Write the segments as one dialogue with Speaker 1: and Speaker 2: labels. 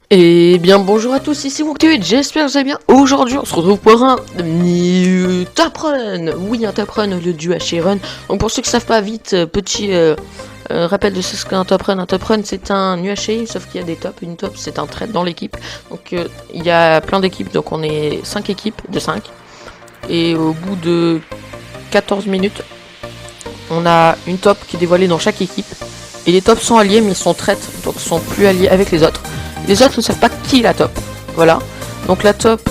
Speaker 1: Et bien bonjour à tous, ici WookTV, j'espère que vous allez bien. Aujourd'hui on se retrouve pour un top run. Oui, un top run, le du HA run. Donc pour ceux qui savent pas vite, petit rappel de ce qu'est un top run. Un top run c'est un UHA, sauf qu'il y a des tops. Une top c'est un trade dans l'équipe. Donc il y a plein d'équipes, donc on est 5 équipes de 5. Et au bout de 14 minutes, on a une top qui est dévoilée dans chaque équipe. Et les tops sont alliés mais ils sont traites, donc ils sont plus alliés avec les autres. Les autres ne savent pas qui est la top. Voilà. Donc la top,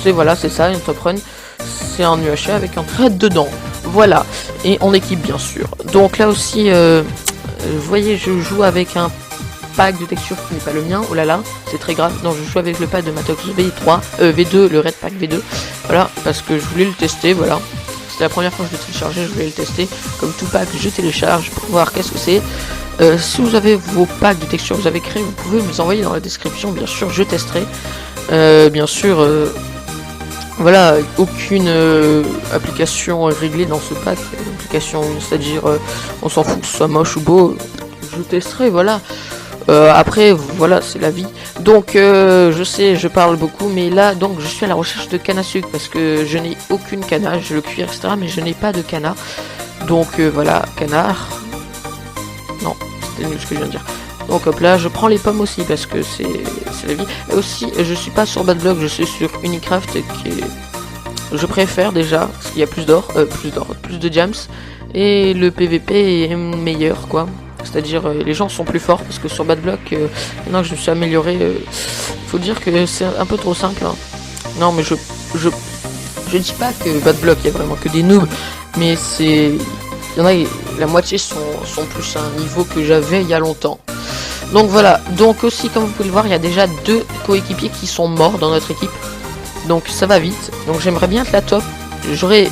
Speaker 1: c'est ça, une top run. C'est un UHA avec un trade dedans. Voilà. Et en équipe bien sûr. Donc là aussi, vous voyez, je joue avec un pack de texture qui n'est pas le mien. Oh là là, c'est très grave. Non, je joue avec le pack de Matox V3, V2, le Red Pack V2. Voilà, parce que je voulais le tester, voilà. C'était la première fois que je l'ai téléchargé, je voulais le tester. Comme tout pack, je télécharge pour voir qu'est-ce que c'est. Si vous avez vos packs de textures que vous avez créés, vous pouvez me les envoyer dans la description, bien sûr, je testerai. Bien sûr, voilà, aucune application réglée dans ce pack. Application, c'est-à-dire, on s'en fout que ce soit moche ou beau, je testerai, voilà. Après, voilà, c'est la vie. Donc, je sais, je parle beaucoup, mais là, donc, je suis à la recherche de canne à sucre parce que je n'ai aucune canne, j'ai le cuir, etc., mais je n'ai pas de canne. Donc, voilà, canard. Non, c'était nul ce que je viens de dire. Donc hop là, je prends les pommes aussi parce que c'est la vie. Et aussi, je suis pas sur Badblock, je suis sur Unicraft qui est... Je préfère déjà, parce qu'il y a plus d'or, plus de gems. Et le PVP est meilleur, quoi. C'est-à-dire, les gens sont plus forts parce que sur Badblock, maintenant que je me suis amélioré, faut dire que c'est un peu trop simple. Hein. Non, mais je dis pas que Badblock, il y a vraiment que des noobs, mais c'est... Il y en a, la moitié sont plus à un niveau que j'avais il y a longtemps. Donc voilà, donc aussi comme vous pouvez le voir, il y a déjà 2 coéquipiers qui sont morts dans notre équipe. Donc ça va vite, donc j'aimerais bien être la top. J'aimerais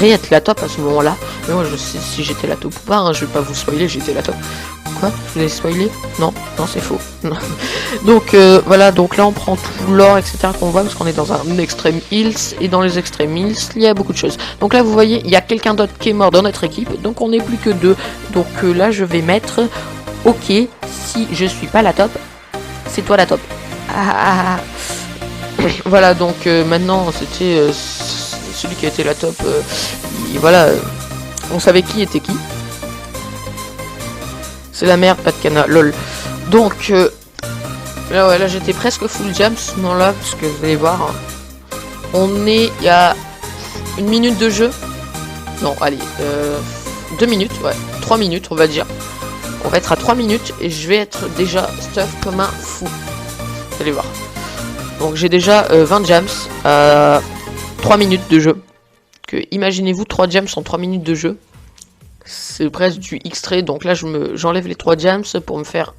Speaker 1: être la top à ce moment-là. Mais moi je sais si j'étais la top ou pas, hein, je vais pas vous spoiler, j'étais la top. Quoi? Je vous ai spoilé? Non, c'est faux. Donc voilà, donc là on prend tout l'or, etc. qu'on voit, parce qu'on est dans un extreme hills, et dans les extreme hills, il y a beaucoup de choses. Donc là vous voyez, il y a quelqu'un d'autre qui est mort dans notre équipe, donc on n'est plus que 2. Donc là je vais mettre, ok, si je suis pas la top, c'est toi la top. Voilà, donc maintenant c'était celui qui a été la top, voilà, on savait qui était qui. C'est la merde, pas de canard, lol. Donc, là, ouais, là j'étais presque full jam ce moment-là, parce que vous allez voir, hein, on est, il y a 1 minute de jeu. Non, allez, 2 minutes, ouais, 3 minutes, on va dire. On va être à 3 minutes, et je vais être déjà stuff comme un fou. Vous allez voir. Donc j'ai déjà 20 jams à 3 minutes de jeu. Que imaginez-vous 3 jams en 3 minutes de jeu. C'est presque du extrait, donc là j'enlève les 3 jams pour me faire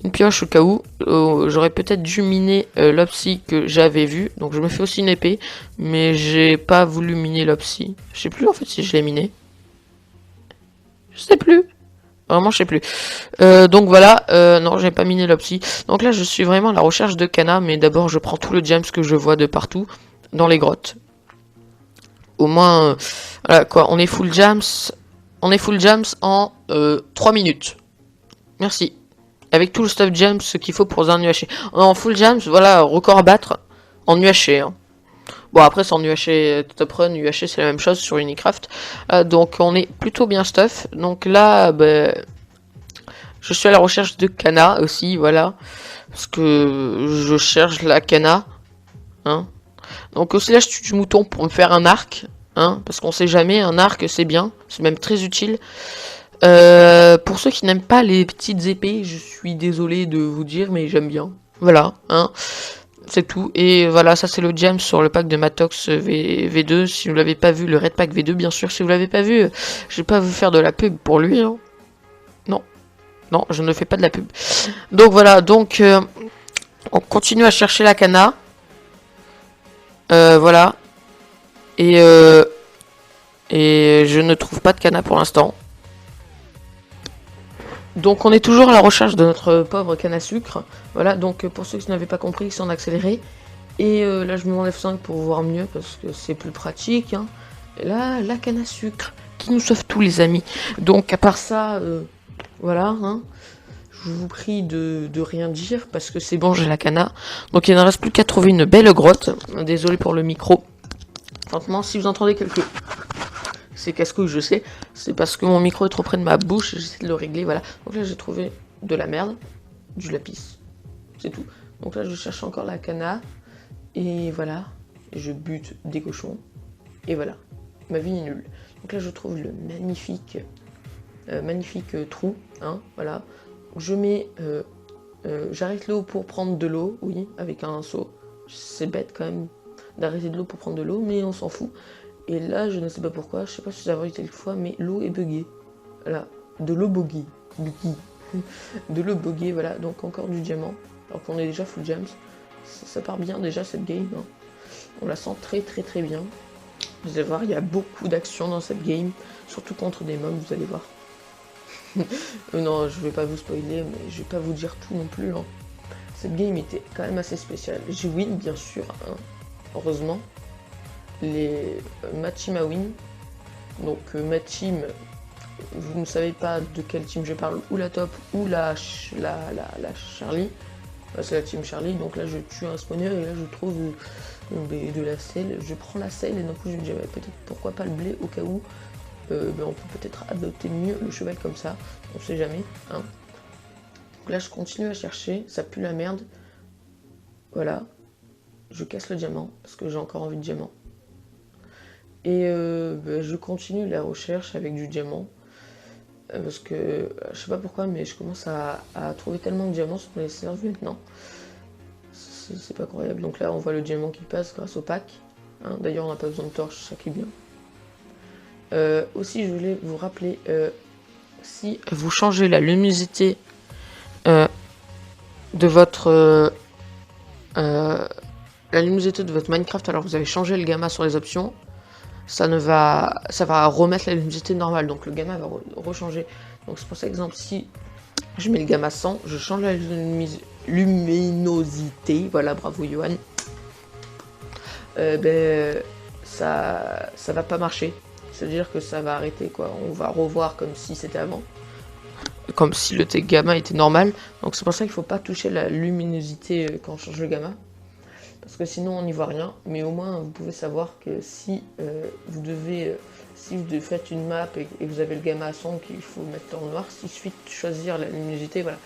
Speaker 1: une pioche au cas où. J'aurais peut-être dû miner l'opsy que j'avais vu, donc je me fais aussi une épée, mais j'ai pas voulu miner l'opsy. Je sais plus en fait si je l'ai miné. Je sais plus. Vraiment je sais plus. Donc voilà, non j'ai pas miné l'opsy. Donc là je suis vraiment à la recherche de Kana, mais d'abord je prends tout le jams que je vois de partout dans les grottes. Au moins, voilà quoi, on est full jams. On est full jams en 3 minutes. Merci. Avec tout le stuff jams, ce qu'il faut pour un UHC. En full jams, voilà, record à battre en UHC. Hein. Bon, après, c'est en UHC top run, UHC, c'est la même chose sur Unicraft. Donc, on est plutôt bien stuff. Donc là, je suis à la recherche de Kana aussi, voilà. Parce que je cherche la Kana. Hein. Donc aussi, là, je tue du mouton pour me faire un arc. Hein, parce qu'on sait jamais, un arc c'est bien, c'est même très utile. Pour ceux qui n'aiment pas les petites épées, je suis désolé de vous dire, mais j'aime bien. Voilà, hein, c'est tout. Et voilà, ça c'est le gem sur le pack de Matox V2. Si vous l'avez pas vu, le Red Pack V2, bien sûr. Si vous l'avez pas vu, je vais pas vous faire de la pub pour lui. Hein. Non, je ne fais pas de la pub. Donc voilà, donc on continue à chercher la Kana. Voilà. Et je ne trouve pas de Kana pour l'instant. Donc on est toujours à la recherche de notre pauvre canne à sucre. Voilà, donc pour ceux qui n'avaient pas compris, c'est en accéléré. Et là je me mets en F5 pour voir mieux parce que c'est plus pratique. Hein. Et là, la canne à sucre qui nous sauve tous les amis. Donc à part ça, voilà. Hein. je vous prie de rien dire parce que c'est bon, j'ai la cana. Donc il ne reste plus qu'à trouver une belle grotte. Désolé pour le micro. Franchement, si vous entendez quelques... C'est casse-couille, je sais. C'est parce que mon micro est trop près de ma bouche. J'essaie de le régler, voilà. Donc là, j'ai trouvé de la merde, du lapis. C'est tout. Donc là, je cherche encore la cana. Et voilà. Je bute des cochons. Et voilà. Ma vie est nulle. Donc là, je trouve le magnifique trou. Hein, voilà. Je mets... j'arrête l'eau pour prendre de l'eau. Oui, avec un seau. C'est bête quand même d'arrêter de l'eau pour prendre de l'eau. Mais on s'en fout. Et là, je ne sais pas pourquoi. Je sais pas si ça va été une fois. Mais l'eau est buggée. Voilà. De l'eau buggée. De l'eau buggée, voilà. Donc encore du diamant. Alors qu'on est déjà full gems. Ça part bien déjà cette game. Hein. On la sent très très très bien. Vous allez voir, il y a beaucoup d'action dans cette game. Surtout contre des mobs, vous allez voir. Non, je vais pas vous spoiler, mais je vais pas vous dire tout non plus. Hein. Cette game était quand même assez spéciale. J'ai win, bien sûr. Hein. Heureusement. Ma team a win. Donc ma team, vous ne savez pas de quelle team je parle, ou la top, ou la Charlie. C'est la team Charlie, donc là je tue un spawner et là je trouve de la selle. Je prends la selle et d'un coup je me dis peut-être pourquoi pas le blé au cas où. On peut peut-être adopter mieux le cheval comme ça, on sait jamais. Hein. Donc là je continue à chercher, ça pue la merde. Voilà, je casse le diamant parce que j'ai encore envie de diamant. Et je continue la recherche avec du diamant. Parce que je sais pas pourquoi, mais je commence à trouver tellement de diamants sur les serveurs maintenant. C'est pas croyable. Donc là, on voit le diamant qui passe grâce au pack. Hein. D'ailleurs, on n'a pas besoin de torche, ça qui est bien. Aussi, je voulais vous rappeler, si vous changez la luminosité de votre la luminosité de votre Minecraft, alors vous avez changé le gamma sur les options. Ça va remettre la luminosité normale, donc le gamma va rechanger. Donc c'est pour ça, exemple, si je mets le gamma 100, je change la luminosité, voilà, bravo Johan, ça va pas marcher. C'est-à-dire que ça va arrêter, quoi. On va revoir comme si c'était avant. Comme si le gamma était normal. Donc c'est pour ça qu'il faut pas toucher la luminosité quand on change le gamma. Parce que sinon on n'y voit rien, mais au moins vous pouvez savoir que si vous faites une map et que vous avez le gamma à 100 qu'il faut mettre en noir, il suffit de choisir la luminosité, voilà.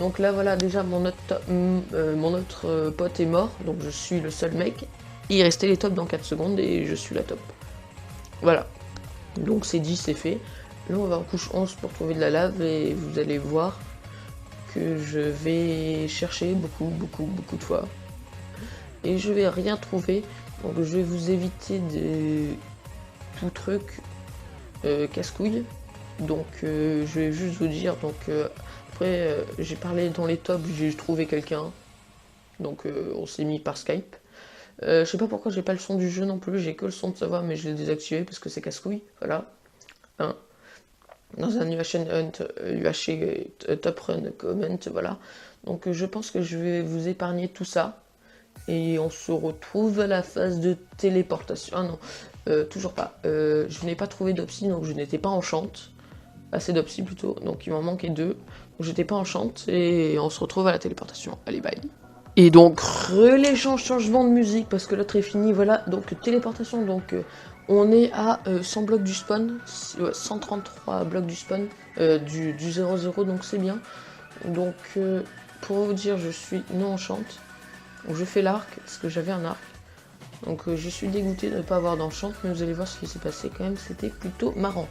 Speaker 1: Donc là voilà, déjà mon autre pote est mort, donc je suis le seul mec. Il restait les tops dans 4 secondes et je suis la top. Voilà, donc c'est dit, c'est fait. Là on va en couche 11 pour trouver de la lave et vous allez voir que je vais chercher beaucoup de fois. Et je vais rien trouver, donc je vais vous éviter tout truc casse-couille. Donc je vais juste vous dire, donc après j'ai parlé dans les tops, j'ai trouvé quelqu'un, donc on s'est mis par Skype. Je sais pas pourquoi j'ai pas le son du jeu non plus, j'ai que le son de sa voix, mais je l'ai désactivé parce que c'est casse-couille, voilà. Hein. Dans un UHC top run comment, voilà. Donc je pense que je vais vous épargner tout ça. Et on se retrouve à la phase de téléportation. Ah non, toujours pas. Je n'ai pas trouvé d'opsie, donc je n'étais pas enchante. Assez d'opsie plutôt, donc il m'en manquait 2. Donc j'étais pas enchante et on se retrouve à la téléportation. Allez, bye. Et donc, changement de musique parce que l'autre est fini. Voilà, donc téléportation. Donc on est à 100 blocs du spawn, 133 blocs du spawn, du 0-0, donc c'est bien. Donc pour vous dire, je suis non enchante. Donc je fais l'arc, parce que j'avais un arc. Donc je suis dégoûté de ne pas avoir d'enchant, mais vous allez voir ce qui s'est passé quand même, c'était plutôt marrant.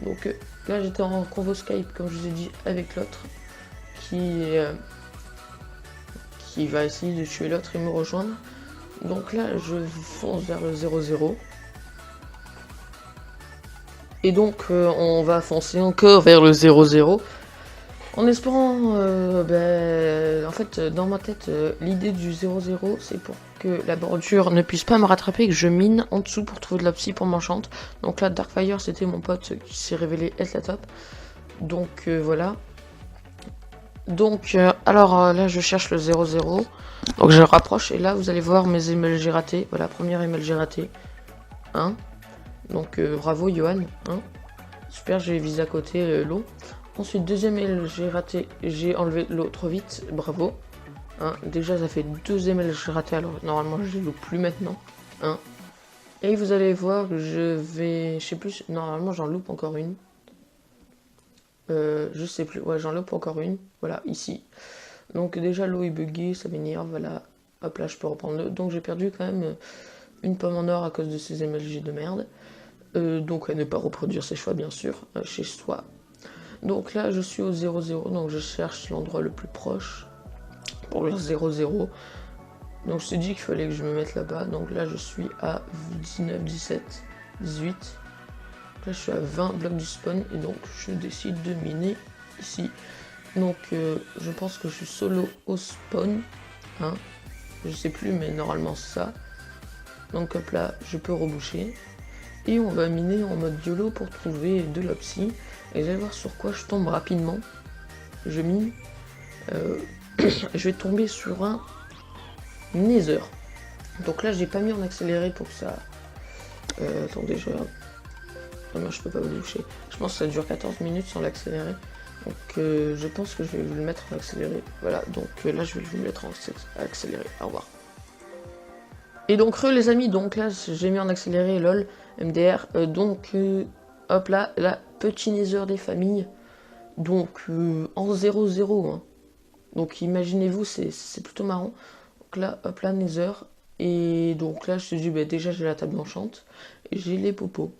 Speaker 1: Donc là j'étais en convo Skype, comme je vous ai dit, avec l'autre, qui va essayer de tuer l'autre et me rejoindre. Donc là je fonce vers le 0-0. Et donc on va foncer encore vers le 0-0. En espérant, en fait, dans ma tête, l'idée du 0-0, c'est pour que la bordure ne puisse pas me rattraper et que je mine en dessous pour trouver de la psy pour m'enchante. Donc là, Darkfire, c'était mon pote qui s'est révélé être la top. Donc voilà. Donc, alors là, je cherche le 0-0. Donc je rapproche et là, vous allez voir mes MLG ratés. Voilà, première MLG ratée. Hein. Donc bravo, Johan. Hein. Super, j'ai visé à côté l'eau. Ensuite, deuxième aile, j'ai raté, j'ai enlevé l'eau trop vite, bravo. Hein, déjà, ça fait deuxième aile, j'ai raté, alors normalement, je ne loupe plus maintenant. Hein. Et vous allez voir, je sais plus, normalement, j'en loupe encore une. Je sais plus, ouais, j'en loupe encore une, voilà, ici. Donc déjà, l'eau est buggée, ça m'énerve, voilà. Hop là, je peux reprendre l'eau. Donc j'ai perdu quand même une pomme en or à cause de ces MLG de merde. Donc à ne pas reproduire ces choix, bien sûr, chez soi. Donc là, je suis au 0-0, donc je cherche l'endroit le plus proche pour le 0-0. Donc je me suis dit qu'il fallait que je me mette là-bas. Donc là, je suis à 19, 17, 18. Là, je suis à 20 blocs du spawn et donc je décide de miner ici. Donc je pense que je suis solo au spawn. Hein. Je sais plus, mais normalement ça. Donc hop là, je peux reboucher. Et on va miner en mode YOLO pour trouver de l'opsie. Et vous allez voir sur quoi je tombe rapidement. Je mine. Je vais tomber sur un Nether. Donc là, j'ai pas mis en accéléré pour que ça... attendez, je regarde. Non, je peux pas vous boucher. Je pense que ça dure 14 minutes sans l'accélérer. Donc je pense que je vais vous le mettre en accéléré. Voilà, donc là, je vais vous le mettre en accéléré. Au revoir. Et donc les amis, donc là j'ai mis en accéléré lol, MDR, hop là, la petit Nether des familles, donc en 0-0, hein. Donc imaginez-vous, c'est plutôt marrant. Donc là, hop là, Nether, et donc là je te dis, bah, déjà j'ai la table enchante, et j'ai les popos,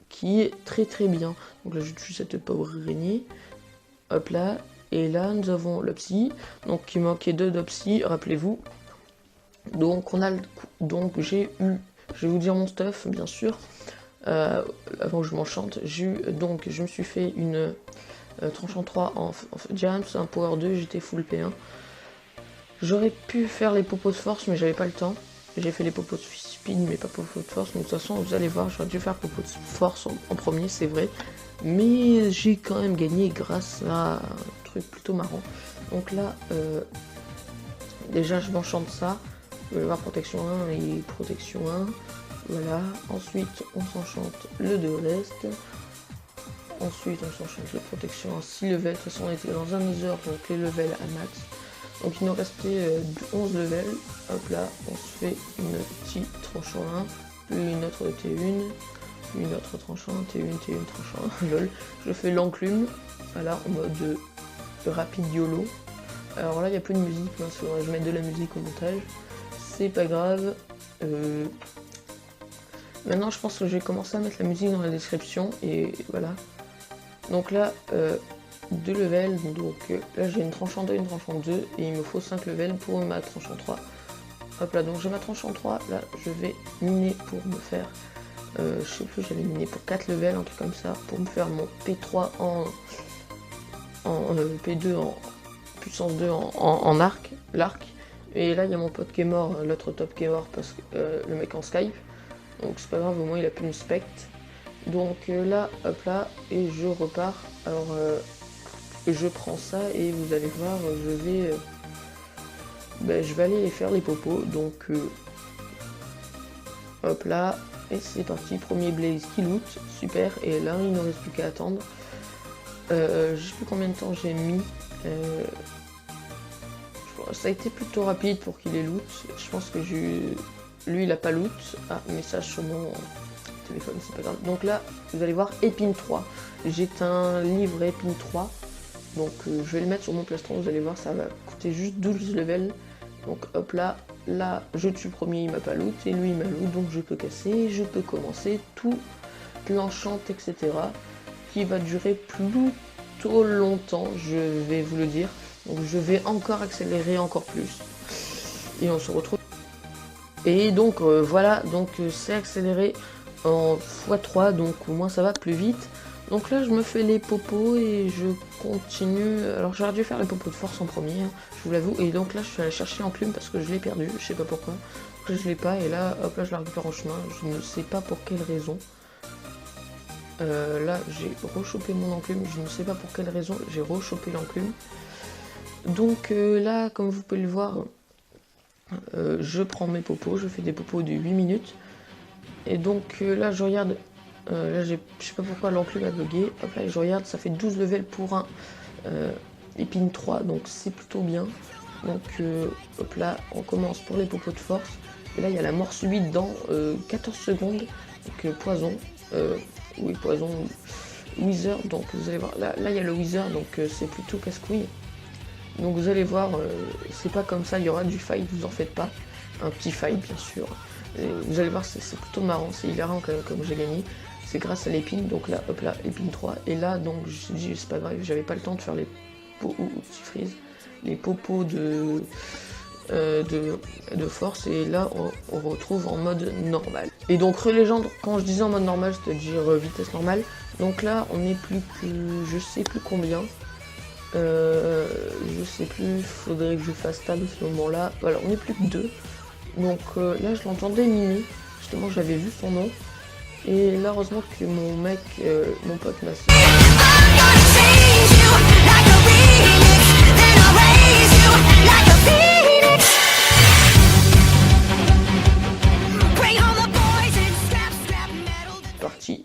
Speaker 1: qui est très très bien. Donc là je tue cette pauvre araignée, hop là, et là nous avons l'opsie, donc il manquait 2 d'opsie, rappelez-vous. Donc on a donc j'ai eu, je vais vous dire mon stuff bien sûr, avant que je m'enchante, donc je me suis fait une tranchant 3 en Diams, un power 2, j'étais full P1. J'aurais pu faire les popos de force mais j'avais pas le temps. J'ai fait les popos de speed mais pas popos de force, donc de toute façon vous allez voir, j'aurais dû faire popos de force en premier, c'est vrai. Mais j'ai quand même gagné grâce à un truc plutôt marrant. Donc là, déjà je m'enchante ça. Vous allez voir protection 1 et protection 1. Voilà. Ensuite, on s'enchante le 2 reste. Ensuite, on s'enchante le protection 1 6 levels. De toute façon, on était dans un Nether, donc les levels à max. Donc, il nous restait 11 levels. Hop là, on se fait une petite tranchant 1, puis une autre T1, puis une autre tranchant 1, T1, T1, tranchant 1. Lol. Je fais l'enclume. Voilà, en mode rapide YOLO. Alors là, il n'y a plus de musique. Hein, je mets de la musique au montage. C'est pas grave. Maintenant, je pense que je vais commencer à mettre la musique dans la description. Et voilà. Donc là, 2 levels. Donc là, j'ai une tranche en 2, une tranche en 2. Et il me faut 5 levels pour ma tranche en 3. Hop là, donc j'ai ma tranche en 3. Là, je vais miner pour me faire... je sais plus, j'avais miné pour 4 levels, un truc comme ça. Pour me faire mon P3 en P2 en puissance 2 en arc. L'arc. Et là, il y a mon pote qui est mort, l'autre top qui est mort parce que le mec en Skype. Donc c'est pas grave, au moins il a pu me spect. Donc là, hop là, et je repars. Alors je prends ça et vous allez voir, je vais aller faire les popos. Donc hop là, et c'est parti. Premier blaze qui loot, super. Et là, il ne reste plus qu'à attendre. Je sais plus combien de temps j'ai mis. Ça a été plutôt rapide pour qu'il ait loot. Je pense que lui il a pas loot. Ah, message sur mon téléphone, c'est pas grave. Donc là, vous allez voir Épine 3. J'ai un livre Épine 3. Donc je vais le mettre sur mon plastron, vous allez voir, ça va coûter juste 12 levels. Donc hop là, je tue le premier, il m'a pas loot, et lui il m'a loot, donc je peux casser, je peux commencer tout l'enchant, etc. Qui va durer plutôt longtemps, je vais vous le dire. Donc je vais encore accélérer encore plus. Et on se retrouve. Et donc voilà, donc c'est accéléré en x3, donc au moins ça va plus vite. Donc là je me fais les popos et je continue. Alors j'aurais dû faire les popos de force en premier, hein, je vous l'avoue. Et donc là je suis allé chercher l'enclume parce que je l'ai perdu, je sais pas pourquoi. Donc je l'ai pas et là hop là je la récupère en chemin, je ne sais pas pour quelle raison. Là j'ai rechopé mon enclume, je ne sais pas pour quelle raison j'ai rechopé l'enclume. Donc là, comme vous pouvez le voir, je prends mes popos, je fais des popos de 8 minutes. Et donc là, je regarde Là, je sais pas pourquoi l'enclume a bugué. Hop là, je regarde, ça fait 12 levels pour un épine 3, donc c'est plutôt bien. Donc, hop là, on commence pour les popos de force. Et là, il y a la mort subite dans 14 secondes. Donc, poison. Oui, poison. Wither, donc vous allez voir. Là, il y a le Wither, donc c'est plutôt casse-couille. Donc, vous allez voir, c'est pas comme ça, il y aura du fight, vous en faites pas. Un petit fight, bien sûr. Et vous allez voir, c'est plutôt marrant, c'est hilarant comme j'ai gagné. C'est grâce à l'épine, donc là, hop là, épine 3. Et là, donc, je me suis dit, c'est pas grave, j'avais pas le temps de faire les petit freeze, les popos de force, et là on retrouve en mode normal. Et donc relégende, quand je disais en mode normal, c'est-à-dire vitesse normale, donc là on est plus que je sais plus combien, je sais plus, faudrait que je fasse table à ce moment là, voilà, on est plus que 2, donc là je l'entendais Mimi, justement j'avais vu son nom, et là heureusement que mon mec, mon pote m'a parti.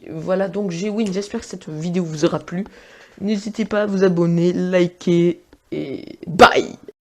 Speaker 1: Voilà, donc j'ai win, j'espère que cette vidéo vous aura plu. N'hésitez pas à vous abonner, liker et bye.